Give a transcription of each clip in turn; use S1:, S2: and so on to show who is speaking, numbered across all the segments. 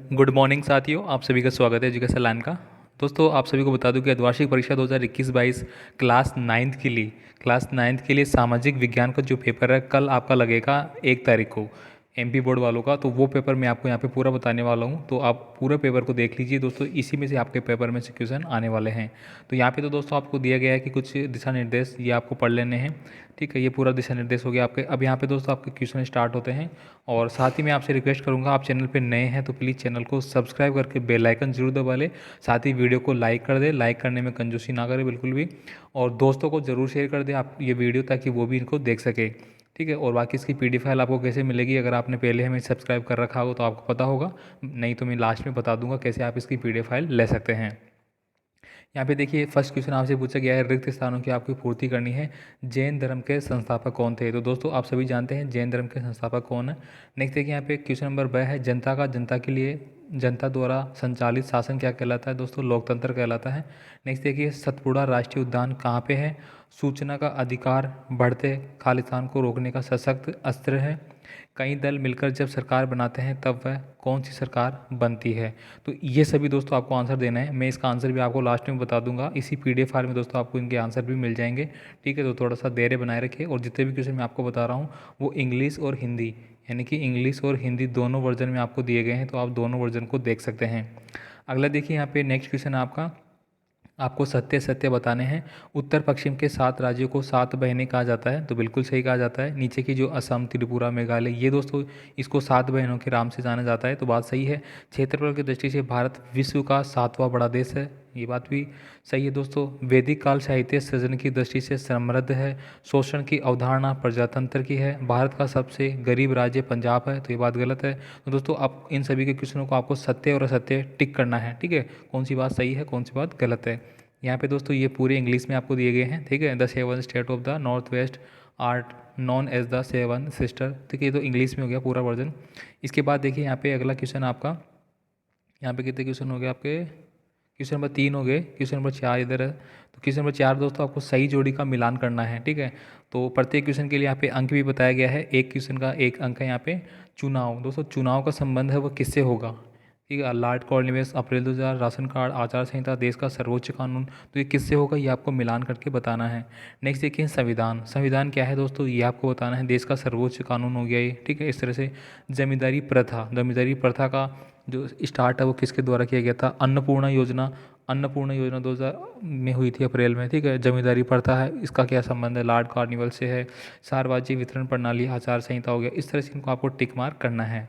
S1: Good morning साथियों, आप सभी का स्वागत है एजुकेशन लाइन का। दोस्तों, आप सभी को बता दूं कि अर्धवार्षिक परीक्षा 2021-22 क्लास नाइन्थ के लिए सामाजिक विज्ञान का जो पेपर है कल आपका लगेगा 1 तारीख को एमपी बोर्ड वालों का। तो वो पेपर मैं आपको यहाँ पे पूरा बताने वाला हूँ, तो आप पूरे पेपर को देख लीजिए दोस्तों। इसी में से आपके पेपर में से क्वेश्चन आने वाले हैं। तो यहाँ पे तो दोस्तों आपको दिया गया है कि कुछ दिशा निर्देश ये आपको पढ़ लेने हैं। ठीक है, ये पूरा दिशा निर्देश हो गया आपके। अब यहाँ पे दोस्तों आपके क्वेश्चन स्टार्ट होते हैं। और साथ ही मैं आपसे रिक्वेस्ट करूँगा, आप चैनल पे नए हैं तो प्लीज़ चैनल को सब्सक्राइब करके बेल आइकन जरूर दबा लें। साथ ही वीडियो को लाइक कर दें, लाइक करने में कंजूसी ना करें बिल्कुल भी। और दोस्तों को ज़रूर शेयर कर दें आप ये वीडियो, ताकि वो भी इनको देख सके। ठीक है, और बाकी इसकी पीडीएफ फाइल आपको कैसे मिलेगी, अगर आपने पहले हमें सब्सक्राइब कर रखा हो तो आपको पता होगा, नहीं तो मैं लास्ट में बता दूंगा कैसे आप इसकी पीडीएफ फाइल ले सकते हैं। यहाँ पे देखिए, फर्स्ट क्वेश्चन आपसे पूछा गया है, रिक्त स्थानों की आपको पूर्ति करनी है। जैन धर्म के संस्थापक कौन थे? तो दोस्तों आप सभी जानते हैं जैन धर्म के संस्थापक कौन है। नेक्स्ट देखिए, यहाँ पे क्वेश्चन नंबर 2 है, जनता का जनता के लिए जनता द्वारा संचालित शासन क्या कहलाता है? दोस्तों लोकतंत्र कहलाता है। नेक्स्ट देखिए, सतपुड़ा राष्ट्रीय उद्यान कहाँ पे है? सूचना का अधिकार बढ़ते खालिस्तान को रोकने का सशक्त अस्त्र है। कई दल मिलकर जब सरकार बनाते हैं तब वह कौन सी सरकार बनती है? तो ये सभी दोस्तों आपको आंसर देना है। मैं इसका आंसर भी आपको लास्ट में बता दूंगा, इसी पीडीएफ फाइल में दोस्तों आपको इनके आंसर भी मिल जाएंगे। ठीक है, तो थोड़ा सा धैर्य बनाए रखिए। और जितने भी क्वेश्चन मैं आपको बता रहा हूँ वो इंग्लिश और हिंदी, यानी कि इंग्लिश और हिंदी दोनों वर्जन में आपको दिए गए हैं, तो आप दोनों वर्जन को देख सकते हैं। अगला देखिए, यहाँ पे नेक्स्ट क्वेश्चन है आपका, आपको सत्य सत्य बताने हैं। उत्तर पश्चिम के 7 राज्यों को 7 बहनें कहा जाता है, तो बिल्कुल सही कहा जाता है। नीचे की जो असम, त्रिपुरा, मेघालय, ये दोस्तों इसको 7 बहनों के नाम से जाना जाता है, तो बात सही है। क्षेत्रफल की दृष्टि से भारत विश्व का 7वां बड़ा देश है, ये बात भी सही है दोस्तों। वैदिक काल साहित्य सृजन की दृष्टि से समृद्ध है। शोषण की अवधारणा प्रजातंत्र की है। भारत का सबसे गरीब राज्य पंजाब है, तो ये बात गलत है। तो दोस्तों आप इन सभी के क्वेश्चनों को आपको सत्य और असत्य टिक करना है। ठीक है, कौन सी बात सही है, कौन सी बात गलत है। यहाँ पे दोस्तों ये पूरे इंग्लिश में आपको दिए गए हैं। ठीक है, the 7 state of the north west are known as the 7 sister. ठीक है, ये तो इंग्लिश में हो गया पूरा वर्जन। इसके बाद देखिए, यहाँ पे अगला क्वेश्चन आपका, यहाँ पे कितने क्वेश्चन हो गए आपके? क्वेश्चन नंबर 3 हो गए, क्वेश्चन नंबर 4 इधर है। तो क्वेश्चन नंबर 4 दोस्तों आपको सही जोड़ी का मिलान करना है। ठीक है, तो प्रत्येक क्वेश्चन के लिए यहाँ पे अंक भी बताया गया है। एक क्वेश्चन का 1 अंक है यहाँ पे। चुनाव, दोस्तों चुनाव का संबंध है वो किससे होगा? ठीक है, लॉर्ड कॉर्नवालिस, अप्रैल 2000, राशन कार्ड, आचार संहिता, देश का सर्वोच्च कानून, तो ये किससे होगा, ये आपको मिलान करके बताना है। नेक्स्ट देखिए, संविधान। संविधान क्या है दोस्तों, ये आपको बताना है। देश का सर्वोच्च कानून हो गया ये। ठीक है, इस तरह से जमींदारी प्रथा, जमींदारी प्रथा का जो स्टार्ट है वो किसके द्वारा किया गया था? अन्नपूर्णा योजना। अन्नपूर्णा योजना 2000 में हुई थी अप्रैल में। ठीक है, जमींदारी प्रथा है, इसका क्या संबंध है? लॉर्ड कॉर्नवालिस से है। सार्वजनिक वितरण प्रणाली, आचार संहिता हो गया। इस तरह से इनको आपको टिक मार्क करना है।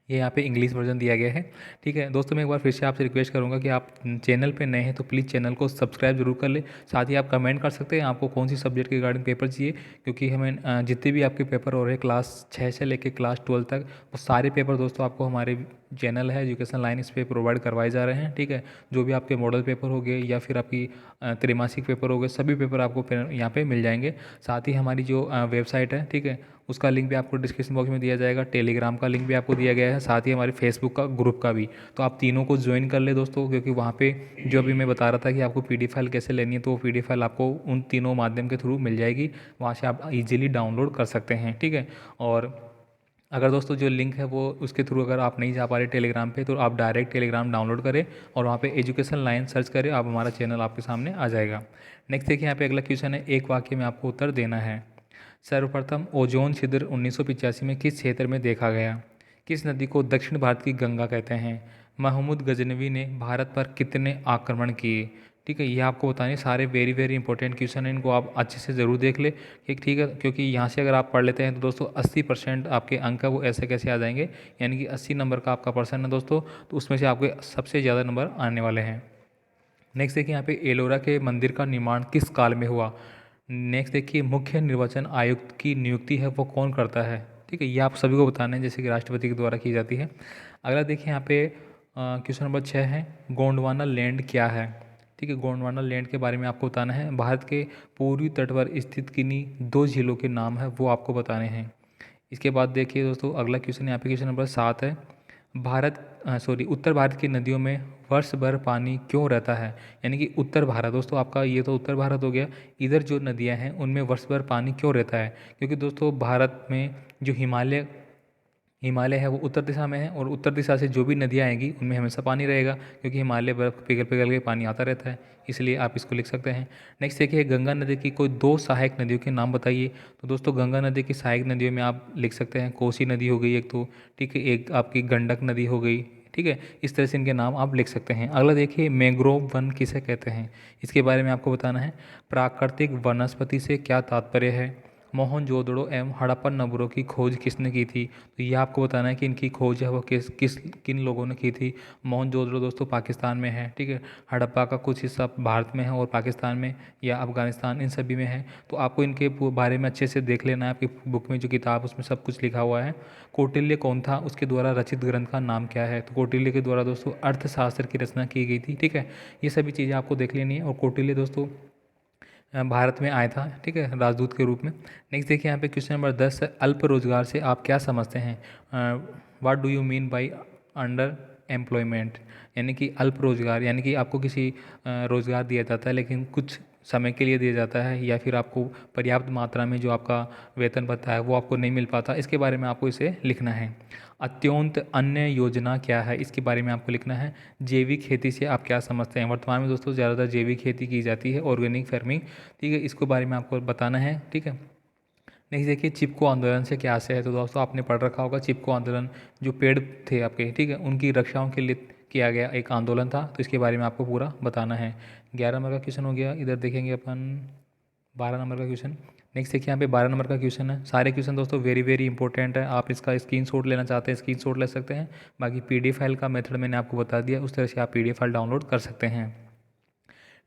S1: ये यहाँ पे इंग्लिश वर्जन दिया गया है। ठीक है दोस्तों, मैं एक बार फिर से आपसे रिक्वेस्ट करूँगा कि आप चैनल पे नए हैं तो प्लीज़ चैनल को सब्सक्राइब जरूर कर लें। साथ ही आप कमेंट कर सकते हैं आपको कौन सी सब्जेक्ट के रिगार्डिंग पेपर चाहिए, क्योंकि हमें जितने भी आपके पेपर हो रहे हैं क्लास 6 से लेकर क्लास 12 तक, वो सारे पेपर दोस्तों आपको हमारे चैनल है एजुकेशन लाइन, इस पर प्रोवाइड करवाए जा रहे हैं। ठीक है, जो भी आपके मॉडल पेपर हो गए या फिर आपकी त्रैमासिक पेपर हो गए, सभी पेपर आपको यहाँ पे मिल जाएंगे। साथ ही हमारी जो वेबसाइट है, ठीक है, उसका लिंक भी आपको डिस्क्रिप्शन बॉक्स में दिया जाएगा। टेलीग्राम का लिंक भी आपको दिया गया है, साथ ही हमारे फेसबुक का ग्रुप का भी। तो आप तीनों को ज्वाइन कर ले दोस्तों, क्योंकि वहाँ पे जो अभी मैं बता रहा था कि आपको पीडीएफ फाइल कैसे लेनी है, तो वो पीडीएफ फाइल आपको उन तीनों माध्यम के थ्रू मिल जाएगी। वहाँ से आप इजीली डाउनलोड कर सकते हैं। ठीक है, और अगर दोस्तों जो लिंक है वो उसके थ्रू अगर आप नहीं जा पा रहे टेलीग्राम पे, तो आप डायरेक्ट टेलीग्राम डाउनलोड करें और वहाँ पे एजुकेशन लाइन सर्च करें, आप हमारा चैनल आपके सामने आ जाएगा। नेक्स्ट देखिए, यहाँ पे अगला क्वेश्चन है, एक वाक्य में आपको उत्तर देना है। सर्वप्रथम ओजोन छिद्र 1985 में किस क्षेत्र में देखा गया? किस नदी को दक्षिण भारत की गंगा कहते हैं? महमूद गजनवी ने भारत पर कितने आक्रमण किए? ठीक है, ये आपको बताने सारे वेरी वेरी इंपॉर्टेंट क्वेश्चन हैं, इनको आप अच्छे से ज़रूर देख ले। ठीक है, क्योंकि यहाँ से अगर आप पढ़ लेते हैं तो दोस्तों 80% आपके अंक है वो ऐसे कैसे आ जाएंगे, यानी कि 80 नंबर का आपका पर्सन है दोस्तों, तो उसमें से आपके सबसे ज़्यादा नंबर आने वाले हैं। नेक्स्ट देखिए, यहाँ पे एलोरा के मंदिर का निर्माण किस काल में हुआ? नेक्स्ट देखिए, मुख्य निर्वाचन आयुक्त की नियुक्ति है वो कौन करता है? ठीक है, ये आप सभी को बताना है, जैसे कि राष्ट्रपति के द्वारा की जाती है। अगला देखिए, यहाँ पे क्वेश्चन नंबर 6 है, गोंडवाना लैंड क्या है? ठीक है, गोंडवाना लैंड के बारे में आपको बताना है। भारत के पूर्वी तट पर स्थित किन्हीं 2 झीलों के नाम है वो आपको बताने हैं। इसके बाद देखिए दोस्तों, अगला क्वेश्चन यहाँ पे क्वेश्चन नंबर 7 है, उत्तर भारत की नदियों में वर्ष भर पानी क्यों रहता है? यानी कि उत्तर भारत दोस्तों आपका, ये तो उत्तर भारत हो गया। इधर जो नदियाँ हैं उनमें वर्ष भर पानी क्यों रहता है? क्योंकि दोस्तों भारत में जो हिमालय हिमालय है वो उत्तर दिशा में है, और उत्तर दिशा से जो भी नदियाँ आएंगी उनमें हमेशा पानी रहेगा, क्योंकि हिमालय बर्फ़ पिघल पिघल के पानी आता रहता है, इसलिए आप इसको लिख सकते हैं। नेक्स्ट देखिए, गंगा नदी की कोई दो सहायक नदियों के नाम बताइए। तो दोस्तों गंगा नदी की सहायक नदियों में आप लिख सकते हैं, कोसी नदी हो गई एक तो, ठीक है, एक आपकी गंडक नदी हो गई, ठीक है। इस तरह से इनके नाम आप लिख सकते हैं। अगला देखिए, मैंग्रोव वन किसे कहते हैं, इसके बारे में आपको बताना है। प्राकृतिक वनस्पति से क्या तात्पर्य है। मोहनजोदड़ो एवं हड़प्पन नगरों की खोज किसने की थी। तो ये आपको बताना है कि इनकी खोज है वो किन लोगों ने की थी। मोहनजोदड़ो दोस्तों पाकिस्तान में है, ठीक है। हड़प्पा का कुछ हिस्सा भारत में है और पाकिस्तान में या अफगानिस्तान, इन सभी में है। तो आपको इनके बारे में अच्छे से देख लेना है, आपकी बुक में जो किताब उसमें सब कुछ लिखा हुआ है। कौटिल्य कौन था, उसके द्वारा रचित ग्रंथ का नाम क्या है। तो कौटिल्य के द्वारा दोस्तों अर्थशास्त्र की रचना की गई थी, ठीक है। ये सभी चीज़ें आपको देख लेनी है। और कौटिल्य दोस्तों भारत में आया था, ठीक है, राजदूत के रूप में। नेक्स्ट देखिए यहाँ पे क्वेश्चन नंबर 10 है, अल्प रोजगार से आप क्या समझते हैं। What do you mean by under employment. यानी कि अल्प रोजगार यानी कि आपको किसी रोजगार दिया जाता है लेकिन कुछ समय के लिए दिया जाता है, या फिर आपको पर्याप्त मात्रा में जो आपका वेतन भत्ता है वो आपको नहीं मिल पाता, इसके बारे में आपको इसे लिखना है। अत्यंत अन्य योजना क्या है, इसके बारे में आपको लिखना है। जैविक खेती से आप क्या समझते हैं। वर्तमान में दोस्तों ज़्यादातर जैविक खेती की जाती है, ऑर्गेनिक फार्मिंग, ठीक है, इसके बारे में आपको बताना है, ठीक है। नेक्स्ट देखिए, चिपको आंदोलन से क्या आशय है। तो दोस्तों आपने पढ़ रखा होगा, चिपको आंदोलन जो पेड़ थे आपके, ठीक है, उनकी रक्षाओं के लिए किया गया एक आंदोलन था, तो इसके बारे में आपको पूरा बताना है। 11 नंबर का क्वेश्चन हो गया। इधर देखेंगे अपन 12 नंबर का क्वेश्चन। नेक्स्ट देखिए यहाँ पे 12 नंबर का क्वेश्चन है। सारे क्वेश्चन दोस्तों वेरी वेरी इंपॉर्टेंट है, आप इसका स्क्रीनशॉट लेना चाहते हैं स्क्रीनशॉट ले सकते हैं। बाकी पीडीएफ फाइल का मेथड मैंने आपको बता दिया, उस तरह से आप पीडीएफ फाइल डाउनलोड कर सकते हैं।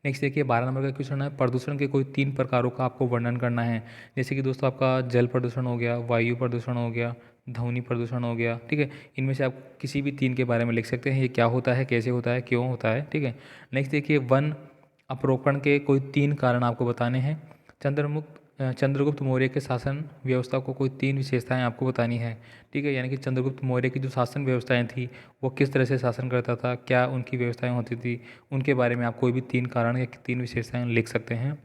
S1: नेक्स्ट देखिए 12 नंबर का क्वेश्चन है, प्रदूषण के कोई 3 प्रकारों का आपको वर्णन करना है। जैसे कि दोस्तों आपका जल प्रदूषण हो गया, वायु प्रदूषण हो गया, ध्वनि प्रदूषण हो गया, ठीक है। इनमें से आप किसी भी 3 के बारे में लिख सकते हैं, ये क्या होता है, कैसे होता है, क्यों होता है, ठीक है। नेक्स्ट देखिए, वन अपरोपण के कोई 3 कारण आपको बताने हैं। चंद्रगुप्त मौर्य के शासन व्यवस्था को कोई 3 विशेषताएं आपको बतानी है, ठीक है। यानी कि चंद्रगुप्त मौर्य की जो शासन व्यवस्थाएं थी वो किस तरह से शासन करता था, क्या उनकी व्यवस्थाएं होती थी, उनके बारे में आप कोई भी 3 कारण या 3 विशेषताएं लिख सकते हैं।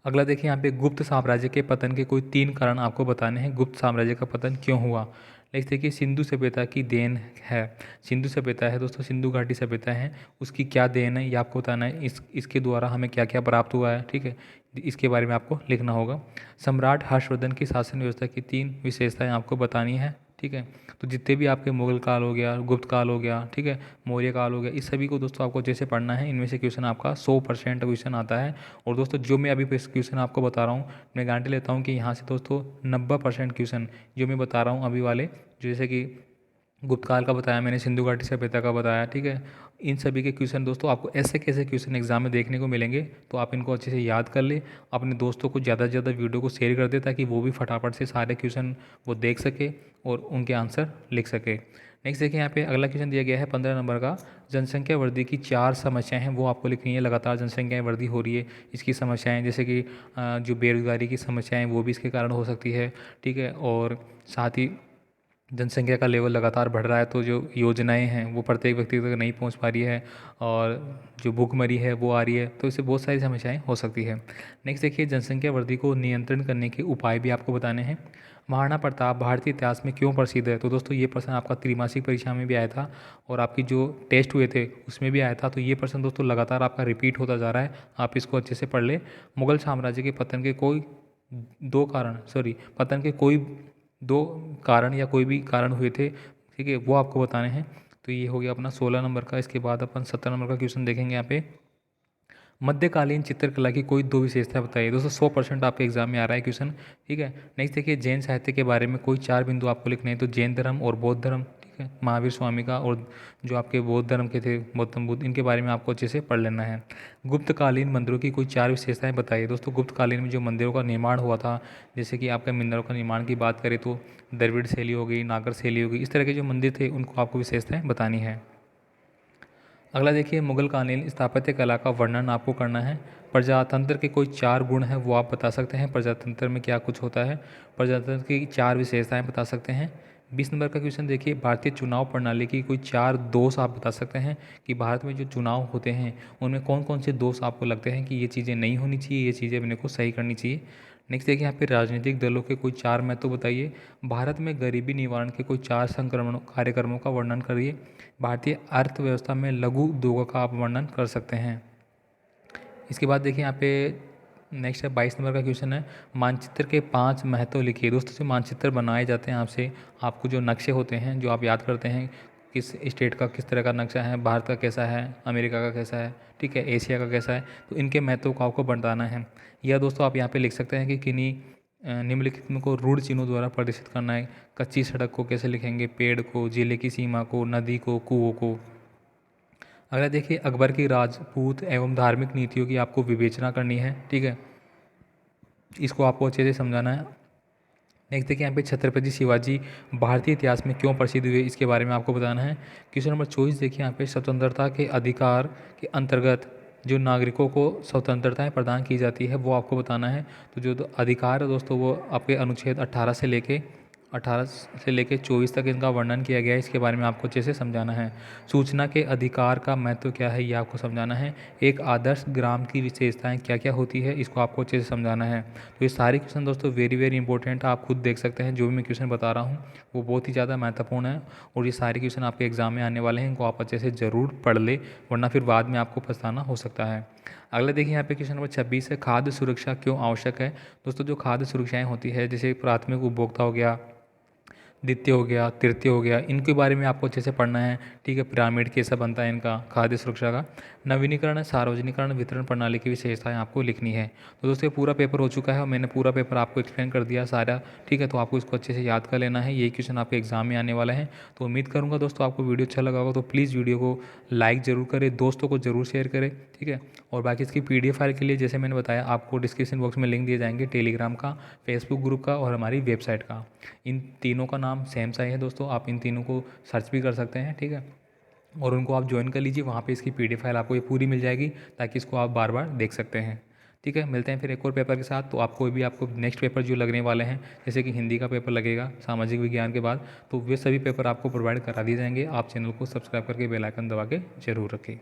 S1: अगला देखिए यहाँ पे, गुप्त साम्राज्य के पतन के कोई 3 कारण आपको बताने हैं। गुप्त साम्राज्य का पतन क्यों हुआ। नेक्स्ट देखिए, सिंधु सभ्यता की देन है। सिंधु सभ्यता है दोस्तों, सिंधु घाटी सभ्यता है, उसकी क्या देन है ये आपको बताना है। इसके द्वारा हमें क्या क्या प्राप्त हुआ है, ठीक है, इसके बारे में आपको लिखना होगा। सम्राट हर्षवर्धन की शासन व्यवस्था की 3 विशेषताएं आपको बतानी है, ठीक है। तो जितने भी आपके मुगल काल हो गया, गुप्त काल हो गया, ठीक है, मौर्य काल हो गया, इस सभी को दोस्तों आपको जैसे पढ़ना है। इनमें से क्वेश्चन आपका 100% क्वेश्चन आता है। और दोस्तों जो मैं अभी क्वेश्चन आपको बता रहा हूँ, मैं गारंटी लेता हूँ कि यहाँ से दोस्तों 90% क्वेश्चन जो मैं बता रहा हूँ अभी वाले, जैसे कि गुप्त काल का बताया मैंने, सिंधु घाटी सभ्यता का बताया, ठीक है, इन सभी के क्वेश्चन दोस्तों आपको ऐसे कैसे क्वेश्चन एग्जाम में देखने को मिलेंगे, तो आप इनको अच्छे से याद कर ले। अपने दोस्तों को ज़्यादा से ज़्यादा वीडियो को शेयर कर दे, ताकि वो भी फटाफट से सारे क्वेश्चन वो देख सके और उनके आंसर लिख सके। नेक्स्ट देखिए यहाँ पे अगला क्वेश्चन दिया गया है 15 नंबर का, जनसंख्या वृद्धि की 4 समस्याएं हैं वो आपको लिखनी है। लगातार जनसंख्या वृद्धि हो रही है, इसकी समस्याएं, जैसे कि जो बेरोजगारी की समस्याएं वो भी इसके कारण हो सकती है, ठीक है। और साथ ही जनसंख्या का लेवल लगातार बढ़ रहा है, तो जो योजनाएं हैं वो प्रत्येक व्यक्ति तक नहीं पहुंच पा रही है, और जो भूखमरी है वो आ रही है, तो इससे बहुत सारी समस्याएं हो सकती है। नेक्स्ट देखिए, जनसंख्या वृद्धि को नियंत्रण करने के उपाय भी आपको बताने हैं। महाराणा प्रताप भारतीय इतिहास में क्यों प्रसिद्ध है। तो दोस्तों ये प्रश्न आपका त्रैमासिक परीक्षा में भी आया था, और आपकी जो टेस्ट हुए थे उसमें भी आया था। तो ये प्रश्न दोस्तों लगातार आपका रिपीट होता जा रहा है, आप इसको अच्छे से पढ़ ले। मुगल साम्राज्य के पतन के कोई 2 कारण, सॉरी, पतन के कोई 2 कारण या कोई भी कारण हुए थे, ठीक है, वो आपको बताने हैं। तो ये हो गया अपना 16 नंबर का। इसके बाद अपन 17 नंबर का क्वेश्चन देखेंगे यहाँ पे, मध्यकालीन चित्रकला की कोई 2 विशेषता बताइए। दोस्तों 100% आपके एग्जाम में आ रहा है क्वेश्चन, ठीक है। नेक्स्ट देखिए, जैन साहित्य के बारे में कोई 4 बिंदु आपको लिखने हैं। तो जैन धर्म और बौद्ध धर्म, ठीक है, महावीर स्वामी का, और जो आपके बौद्ध धर्म के थे गौतम बुद्ध, इनके बारे में आपको अच्छे से पढ़ लेना है। गुप्तकालीन मंदिरों की कोई 4 विशेषताएं बताइए। दोस्तों गुप्तकालीन में जो मंदिरों का निर्माण हुआ था, जैसे कि आपके मंदिरों का निर्माण की बात करें तो द्रविड़ शैली हो गई, नागर शैली हो गई, इस तरह के जो मंदिर थे उनको आपको विशेषताएं बतानी है। अगला देखिए, मुगल कालीन स्थापत्य कला का वर्णन आपको करना है। प्रजातंत्र के कोई 4 गुण हैं वो आप बता सकते हैं, प्रजातंत्र में क्या कुछ होता है, प्रजातंत्र की 4 विशेषताएं बता सकते हैं। 20 नंबर का क्वेश्चन देखिए, भारतीय चुनाव प्रणाली की कोई 4 दोष आप बता सकते हैं, कि भारत में जो चुनाव होते हैं उनमें कौन कौन से दोष आपको लगते हैं कि ये चीज़ें नहीं होनी चाहिए, ये चीज़ें अपने को सही करनी चाहिए। नेक्स्ट देखिए यहाँ पे राजनीतिक दलों के कोई 4 महत्व बताइए। भारत में गरीबी निवारण के कोई 4 संक्रमण कार्यक्रमों का वर्णन करिए। भारतीय अर्थव्यवस्था में लघु उद्योगों का आप वर्णन कर सकते हैं। इसके बाद देखिए यहाँ पे नेक्स्ट है 22 नंबर का क्वेश्चन है, मानचित्र के 5 महत्व लिखिए। दोस्तों जो मानचित्र बनाए जाते हैं आपसे, आपको जो नक्शे होते हैं जो आप याद करते हैं, किस स्टेट का किस तरह का नक्शा है, भारत का कैसा है, अमेरिका का कैसा है, ठीक है, एशिया का कैसा है, तो इनके महत्व को आपको बताना है। या दोस्तों आप यहाँ पे लिख सकते हैं कि किन्हीं निम्नलिखित में को रूढ़ चिन्हों द्वारा प्रदर्शित करना है। कच्ची सड़क को कैसे लिखेंगे, पेड़ को, जिले की सीमा को, नदी को, कुओं को। अगला देखिए अकबर की राजपूत एवं धार्मिक नीतियों की आपको विवेचना करनी है, ठीक है, इसको आपको अच्छे से समझाना है। नेक्स्ट देखिए यहाँ पे छत्रपति शिवाजी भारतीय इतिहास में क्यों प्रसिद्ध हुए, इसके बारे में आपको बताना है। क्वेश्चन नंबर 24 देखिए यहाँ पे स्वतंत्रता के अधिकार के अंतर्गत जो नागरिकों को स्वतंत्रताएं प्रदान की जाती है वो आपको बताना है। तो जो अधिकार है दोस्तों वो आपके अनुच्छेद 18 से लेके 24 तक इनका वर्णन किया गया है, इसके बारे में आपको अच्छे से समझाना है। सूचना के अधिकार का महत्व क्या है ये आपको समझाना है। एक आदर्श ग्राम की विशेषताएं क्या क्या होती है इसको आपको अच्छे से समझाना है। तो ये सारे क्वेश्चन दोस्तों वेरी वेरी इंपॉर्टेंट, आप खुद देख सकते हैं। जो भी मैं क्वेश्चन बता रहा हूँ वो बहुत ही ज़्यादा महत्वपूर्ण है और ये सारे क्वेश्चन आपके एग्जाम में आने वाले हैं, इनको आप अच्छे से ज़रूर पढ़ ले, वरना फिर बाद में आपको पछताना हो सकता है। अगला देखिए यहाँ पे क्वेश्चन नंबर 26 है, खाद्य सुरक्षा क्यों आवश्यक है। दोस्तों जो खाद्य सुरक्षाएं होती है, जैसे प्राथमिक उपभोक्ता हो गया, द्वितीय हो गया, तृतीय हो गया, इनके बारे में आपको अच्छे से पढ़ना है, ठीक है। पिरामिड कैसा बनता है इनका, खाद्य सुरक्षा का। नवीनीकरण, सार्वजनिकरण, वितरण प्रणाली की विशेषताएं आपको लिखनी है। तो दोस्तों ये पूरा पेपर हो चुका है और मैंने पूरा पेपर आपको एक्सप्लेन कर दिया सारा, ठीक है। तो आपको इसको अच्छे से याद कर लेना है, यही क्वेश्चन आपके एग्जाम में आने वाला है। तो उम्मीद करूँगा दोस्तों आपको वीडियो अच्छा लगा होगा, तो प्लीज़ वीडियो को लाइक ज़रूर करें, दोस्तों को ज़रूर शेयर करें, ठीक है। और बाकी इसकी PDF फाइल के लिए जैसे मैंने बताया आपको डिस्क्रिप्शन बॉक्स में लिंक दिए जाएंगे, टेलीग्राम का, फेसबुक ग्रुप का और हमारी वेबसाइट का। इन तीनों का नाम सेम सा ही है दोस्तों, आप इन तीनों को सर्च भी कर सकते हैं, ठीक है। और उनको आप ज्वाइन कर लीजिए, वहाँ पे इसकी PDF फाइल आपको ये पूरी मिल जाएगी, ताकि इसको आप बार बार देख सकते हैं, ठीक है। मिलते हैं फिर एक और पेपर के साथ। तो आपको नेक्स्ट पेपर जो लगने वाले हैं, जैसे कि हिंदी का पेपर लगेगा सामाजिक विज्ञान के बाद, तो वे सभी पेपर आपको प्रोवाइड करा दिए जाएंगे। आप चैनल को सब्सक्राइब करके बेल आइकन दबा के जरूर रखें।